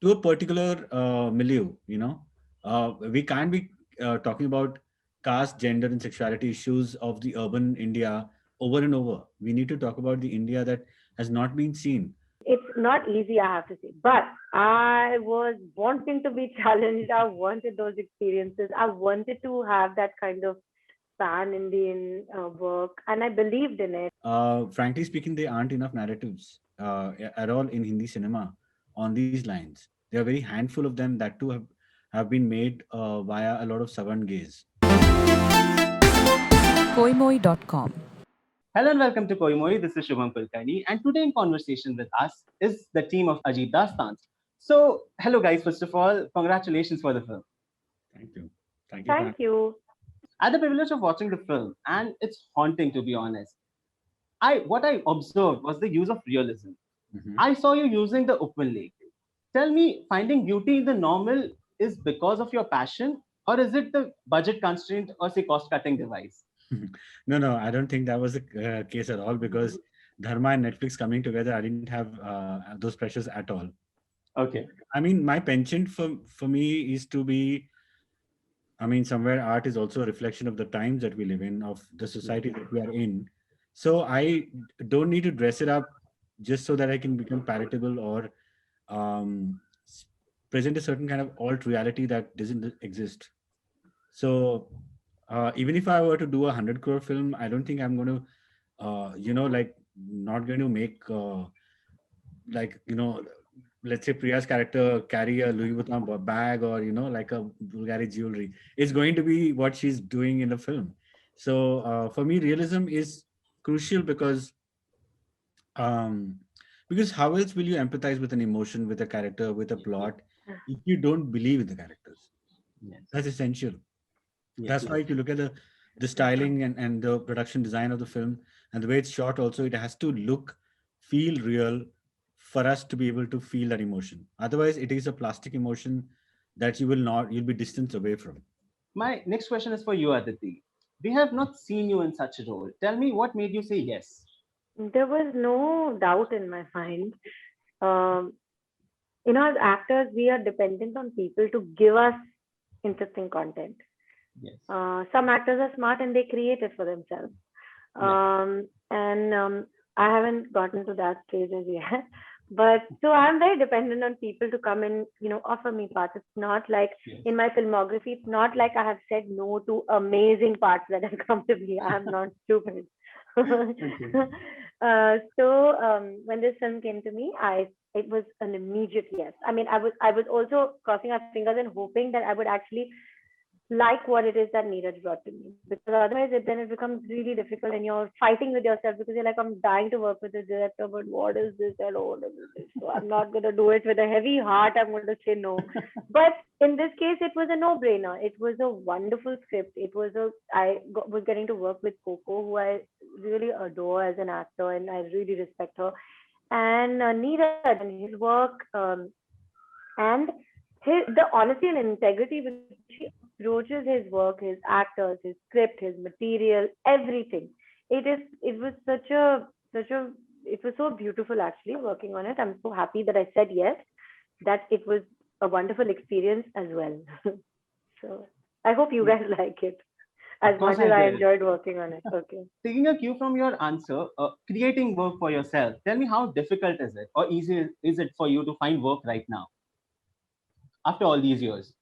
to a particular milieu. We can't be talking about caste, gender, and sexuality issues of the urban India over and over. We need to talk about the India that has not been seen. It's not easy, I have to say, but I was wanting to be challenged. I wanted those experiences. I wanted to have that kind of pan Indian work, and I believed in it. Frankly speaking, there aren't enough narratives at all in Hindi cinema on these lines. There are very handful of them that too have been made via a lot of Savan gaze. Koimoi.com. Hello and welcome to Koimoi. This is Shubham Kulkarni, and today in conversation with us is the team of Ajit Dastans. So, hello guys. First of all, congratulations for the film. Thank you. Thank you for Thank you. I had the privilege of watching the film, and it's haunting to be honest. What I observed was the use of realism. Mhm. I saw you using the open lake. Tell me, finding beauty in the normal is because of your passion, or is it the budget constraint or say cost cutting device? No, I don't think that was the case at all because Dharma and Netflix coming together, I didn't have those pressures at all. Okay. I mean, my penchant for me is to be. I mean, somewhere art is also a reflection of the times that we live in, of the society that we are in. So I don't need to dress it up just so that I can become palatable or um, s- present a certain kind of alt reality that doesn't exist. So even if I were to do 100 crore film, I don't think I'm going to, like not going to make like let's say Priya's character carry a Louis Vuitton bag or like a Bulgari jewelry. It's going to be what she's doing in the film. So for me, realism is crucial um, because how else will you empathize with an emotion, with a character, with a plot, if you don't believe in the characters? Yes. That's essential. That's Yes. why if you look at the styling and the production design of the film and the way it's shot also, it has to look, feel real for us to be able to feel that emotion. Otherwise, it is a plastic emotion that you'll be distanced away from. My next question is for you, Aditi. We have not seen you in such a role. Tell me what made you say yes. There was no doubt in my mind. Um, as actors, we are dependent on people to give us interesting content. Yes. Some actors are smart and they create it for themselves. Yeah. And I haven't gotten to that stage as yet. But so I'm very dependent on people to come and, offer me parts. It's not like Yes. in my filmography, it's not like I have said no to amazing parts that have come to me. I'm not stupid. Okay. So when this film came to me, it was an immediate yes. I mean, I was also crossing my fingers and hoping that I would actually like what it is that Neeraj brought to me. Because otherwise, then it becomes really difficult and you're fighting with yourself because you're like, I'm dying to work with the director, but what is this? I don't want to do this. So I'm not going to do it with a heavy heart. I'm going to say no. But in this case, it was a no-brainer. It was a wonderful script. Was getting to work with Coco, who I really adore as an actor and I really respect her. And Neeraj and his work, and the honesty and integrity with which he approaches his work, his actors, his script, his material, everything. It was such a it was so beautiful actually working on it. I'm so happy that I said yes, that it was a wonderful experience as well. So I hope you guys like it Of as course much I as I did. enjoyed working on it. Okay. Taking a cue from your answer, creating work for yourself. Tell me how difficult is it or easy is it for you to find work right now after all these years?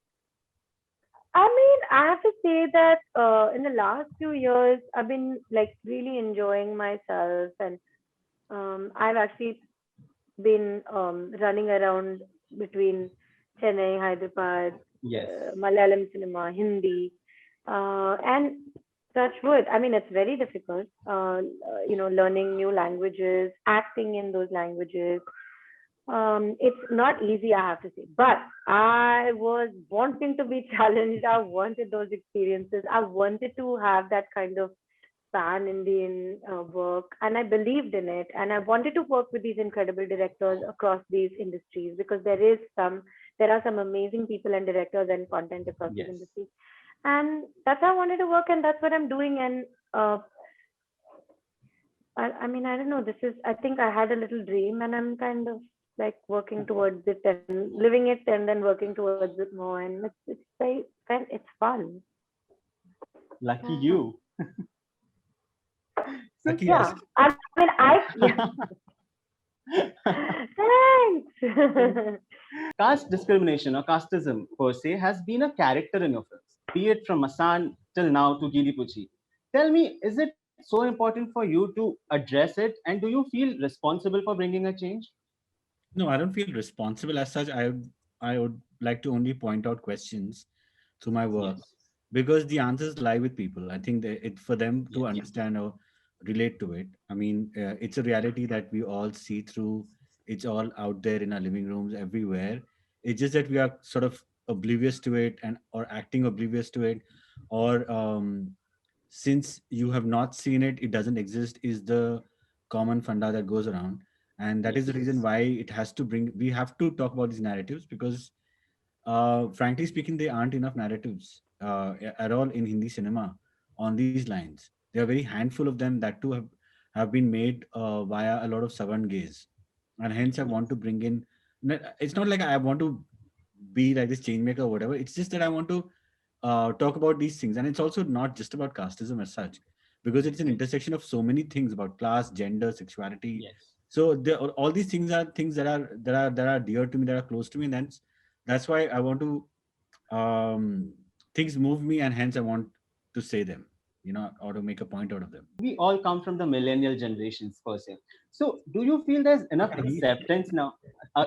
I mean, I have to say that in the last few years, I've been like really enjoying myself, and I've actually been running around between Chennai, Hyderabad, Yes. Malayalam cinema, Hindi, and touch wood. I mean, it's very difficult, learning new languages, acting in those languages. It's not easy, I have to say, but I was wanting to be challenged. I wanted those experiences. I wanted to have that kind of pan Indian work, and I believed in it. And I wanted to work with these incredible directors across these industries because there are some amazing people and directors and content across these Yes. industries, and that's how I wanted to work, and that's what I'm doing. And I mean, I don't know. I think I had a little dream, and I'm kind of like working towards it and living it and then working towards it more. And it's very fun. It's fun. Lucky Yeah. you. Lucky Yeah. us. I mean, thanks. Caste discrimination or casteism per se has been a character in your films, be it from Masan till now to Gili Puchi. Tell me, is it so important for you to address it, and do you feel responsible for bringing a change? No, I don't feel responsible as such. I would like to only point out questions through my work Yes. because the answers lie with people. I think that it for them to Yes. understand or relate to it. I mean, it's a reality that we all see through. It's all out there in our living rooms everywhere. It's just that we are sort of oblivious to it and or acting oblivious to it, or since you have not seen it, it doesn't exist. Is the common funda that goes around, and that is the reason Yes. why it has to bring. We have to talk about these narratives because frankly speaking, there aren't enough narratives at all in Hindi cinema on these lines. There are very handful of them that too have been made via a lot of Savan gaze, and hence I want to bring in. It's not like I want to be like this change maker or whatever. It's just that I want to talk about these things, and it's also not just about casteism as such, because it's an intersection of so many things about class, gender, sexuality. Yes. So all these things are things that are dear to me, that are close to me, and that's why I want to things move me, and hence I want to say them, or to make a point out of them. We all come from the millennial generations per se. So, do you feel there's enough acceptance now? Uh,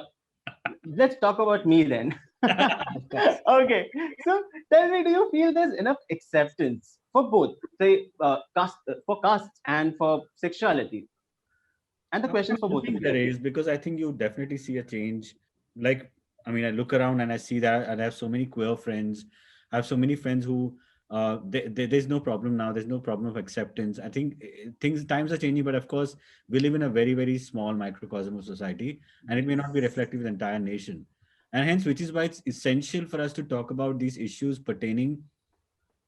let's talk about me then. Of course. Okay. So, tell me, do you feel there's enough acceptance for both, say, for castes and for sexuality? And the questions for I both of think you. there is, because I think you definitely see a change. Like, I mean, I look around and I see that, and I have so many queer friends. I have so many friends who, there's no problem now. There's no problem of acceptance. I think times are changing, but of course, we live in a very, very small microcosm of society, and it may not be reflective of the entire nation. And hence, which is why it's essential for us to talk about these issues pertaining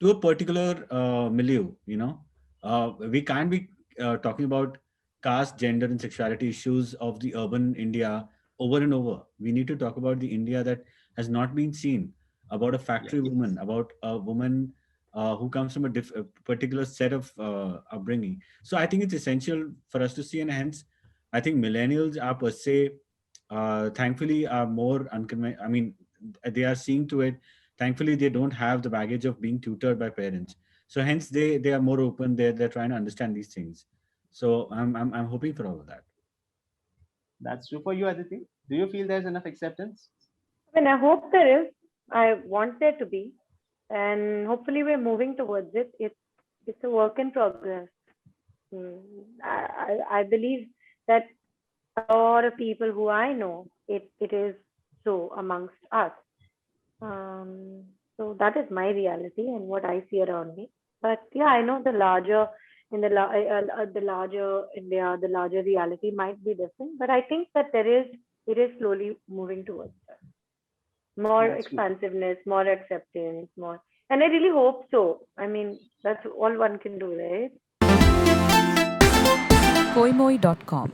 to a particular milieu. We can't be talking about caste, gender, and sexuality issues of the urban India over and over. We need to talk about the India that has not been seen, about a factory Yes. woman, about a woman who comes from a particular set of upbringing. So I think it's essential for us to see, and hence, I think millennials are per se, thankfully, are more unconventional. I mean, they are seeing to it. Thankfully, they don't have the baggage of being tutored by parents, so hence they are more open. They're trying to understand these things. So I'm hoping for all of that. That's true for you, Aditi. Do you feel there's enough acceptance? I mean, I hope there is. I want there to be, and hopefully we're moving towards it. It's a work in progress. I believe that a lot of people who I know, it is so amongst us. So that is my reality and what I see around me. But yeah, I know the larger the larger India, the larger reality might be different. But I think that it is slowly moving towards that. More That's true. expansiveness, more acceptance, more. And I really hope so. I mean, that's all one can do, right? koimoi.com